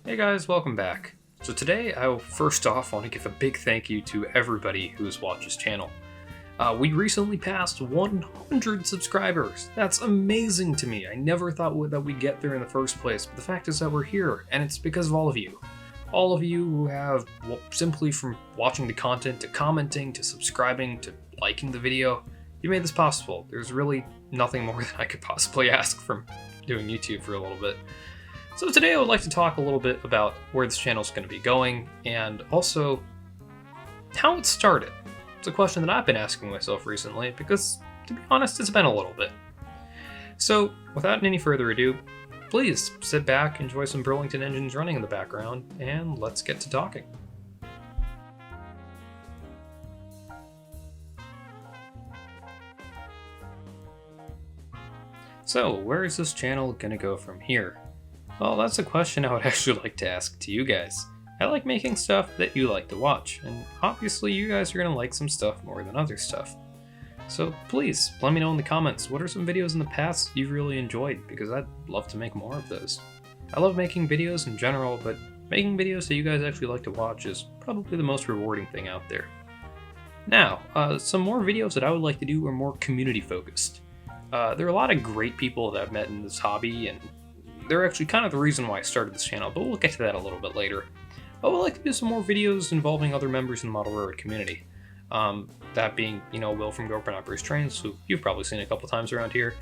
Hey guys, welcome back. So today I first off want to give a big thank you to everybody who has watched this channel. We recently passed 100 subscribers. That's amazing to me. I never thought that we'd get there in the first place, but the fact is that we're here, and it's because of all of you. All of you who have, simply from watching the content, to commenting, to subscribing, to liking the video, you made this possible. There's really nothing more than I could possibly ask from doing YouTube for a little bit. So today I would like to talk a little bit about where this channel is going to be going, and also how it started. It's a question that I've been asking myself recently because, to be honest, it's been a little bit. So without any further ado, please sit back, enjoy some Burlington engines running in the background, and let's get to talking. So where is this channel going to go from here? Well, that's a question I would actually like to ask to you guys. I like making stuff that you like to watch, and obviously you guys are going to like some stuff more than other stuff. So please, let me know in the comments, what are some videos in the past you've really enjoyed, because I'd love to make more of those. I love making videos in general, but making videos that you guys actually like to watch is probably the most rewarding thing out there. Now, some more videos that I would like to do are more community focused. There are a lot of great people that I've met in this hobby, and they're actually kind of the reason why I started this channel, but we'll get to that a little bit later. I would like to do some more videos involving other members in the model railroad community. That being, Will from GoPro Operates Trains, who you've probably seen a couple times around here,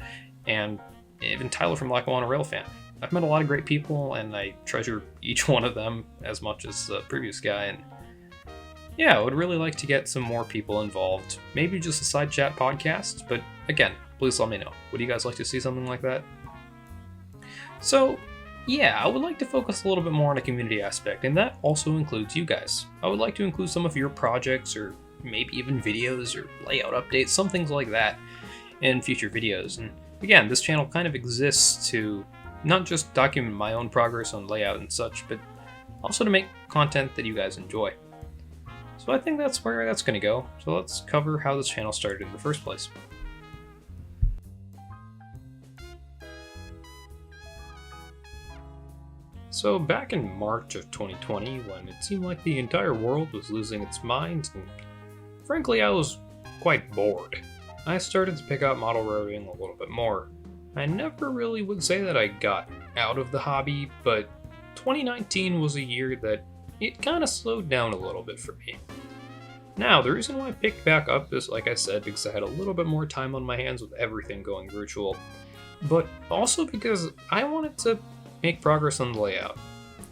and even Tyler from Lackawanna Rail Fan. I've met a lot of great people, and I treasure each one of them as much as the previous guy, and yeah, I would really like to get some more people involved. Maybe just a side chat podcast, but again, please let me know. Would you guys like to see something like that? So, yeah, I would like to focus a little bit more on a community aspect, and that also includes you guys. I would like to include some of your projects, or maybe even videos, or layout updates, some things like that, in future videos. And again, this channel kind of exists to not just document my own progress on layout and such, but also to make content that you guys enjoy. So I think that's where that's going to go, so let's cover how this channel started in the first place. So back in March of 2020, when it seemed like the entire world was losing its mind, and frankly I was quite bored, I started to pick up model railroading a little bit more. I never really would say that I got out of the hobby, but 2019 was a year that it kind of slowed down a little bit for me. Now, the reason why I picked back up is, like I said, because I had a little bit more time on my hands with everything going virtual, but also because I wanted to make progress on the layout,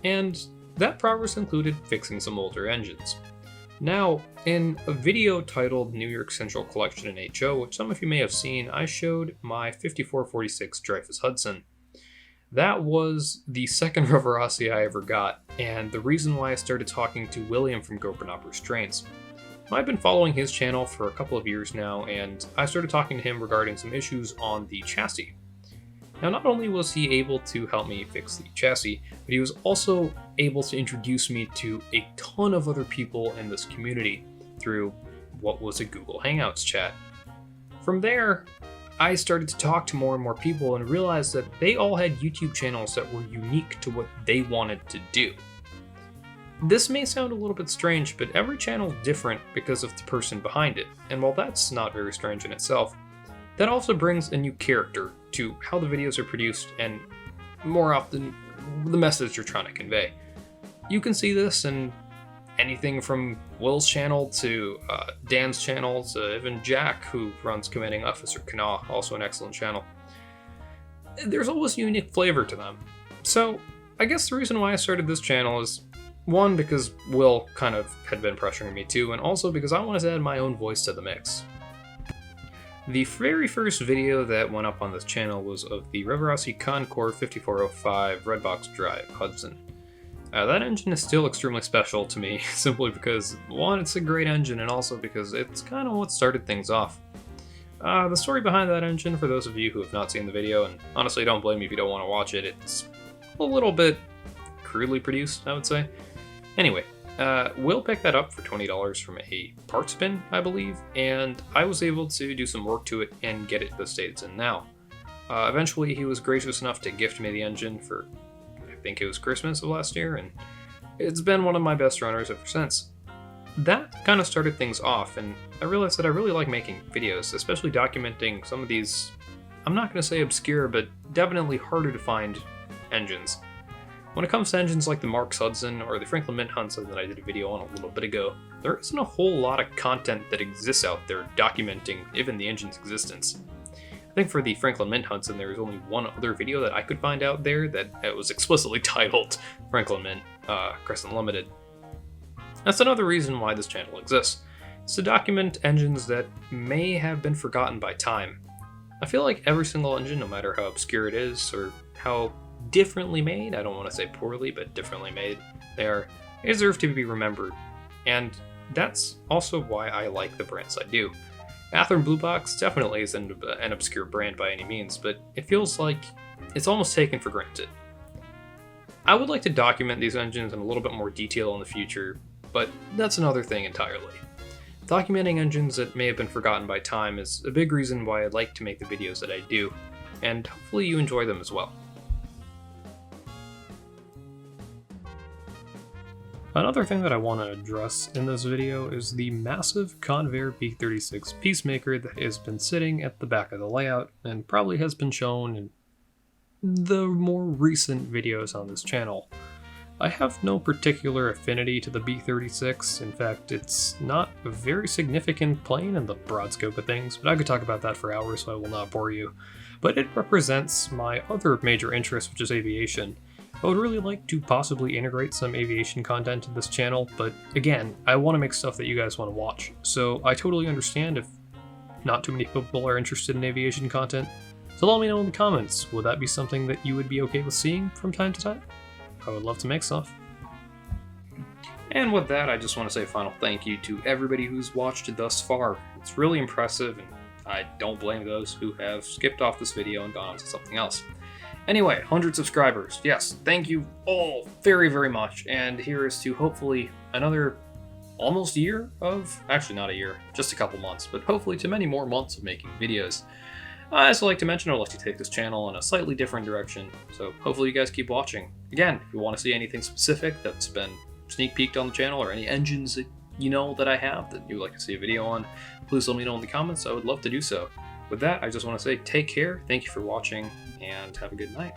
and that progress included fixing some older engines. Now, in a video titled New York Central Collection in HO, which some of you may have seen, I showed my 5446 Dreyfuss Hudson. That was the second Reverasi I ever got, and the reason why I started talking to William from GoPro Operates Trains. I've been following his channel for a couple of years now, and I started talking to him regarding some issues on the chassis. Now, not only was he able to help me fix the chassis, but he was also able to introduce me to a ton of other people in this community through what was a Google Hangouts chat. From there, I started to talk to more and more people and realized that they all had YouTube channels that were unique to what they wanted to do. This may sound a little bit strange, but every channel is different because of the person behind it, and while that's not very strange in itself, that also brings a new character to how the videos are produced and, more often, the message you're trying to convey. You can see this in anything from Will's channel to Dan's channel to even Jack, who runs Commanding Officer Kana, also an excellent channel. There's always a unique flavor to them. So I guess the reason why I started this channel is, one, because Will kind of had been pressuring me too, and also because I wanted to add my own voice to the mix. The very first video that went up on this channel was of the Reverasi Concorde 5405 Redbox Drive Hudson. That engine is still extremely special to me, simply because, one, it's a great engine, and also because it's kind of what started things off. The story behind that engine, for those of you who have not seen the video, and honestly don't blame me if you don't want to watch it, it's a little bit crudely produced, I would say. Anyway, Will picked that up for $20 from a parts bin, I believe, and I was able to do some work to it and get it to the state it's in now. Eventually, he was gracious enough to gift me the engine for, I think it was Christmas of last year, and it's been one of my best runners ever since. That kind of started things off, and I realized that I really like making videos, especially documenting some of these, I'm not going to say obscure, but definitely harder to find engines. When it comes to engines like the Marks Hudson or the Franklin Mint Hudson that I did a video on a little bit ago, there isn't a whole lot of content that exists out there documenting even the engine's existence. I think for the Franklin Mint Hudson there was only one other video that I could find out there that it was explicitly titled Franklin Mint Crescent Limited. That's another reason why this channel exists. It's to document engines that may have been forgotten by time. I feel like every single engine, no matter how obscure it is or how differently made, I don't want to say poorly, but differently made, they deserve to be remembered. And that's also why I like the brands I do. Athearn Blue Box definitely isn't an obscure brand by any means, but it feels like it's almost taken for granted. I would like to document these engines in a little bit more detail in the future, but that's another thing entirely. Documenting engines that may have been forgotten by time is a big reason why I like to make the videos that I do, and hopefully you enjoy them as well. Another thing that I want to address in this video is the massive Convair B36 Peacemaker that has been sitting at the back of the layout and probably has been shown in the more recent videos on this channel. I have no particular affinity to the B36, in fact it's not a very significant plane in the broad scope of things, but I could talk about that for hours so I will not bore you. But it represents my other major interest, which is aviation. I would really like to possibly integrate some aviation content to this channel, but again, I want to make stuff that you guys want to watch, so I totally understand if not too many people are interested in aviation content. So let me know in the comments, would that be something that you would be okay with seeing from time to time? I would love to make stuff. And with that, I just want to say a final thank you to everybody who's watched it thus far. It's really impressive, and I don't blame those who have skipped off this video and gone on to something else. Anyway, 100 subscribers. Yes, thank you all very, very much. And here is to hopefully another almost year of, actually not a year, just a couple months, but hopefully to many more months of making videos. I also like to mention I'd like to take this channel in a slightly different direction, so hopefully you guys keep watching. Again, if you want to see anything specific that's been sneak peeked on the channel or any engines that you know that I have that you'd like to see a video on, please let me know in the comments. I would love to do so. With that, I just want to say take care, thank you for watching, and have a good night.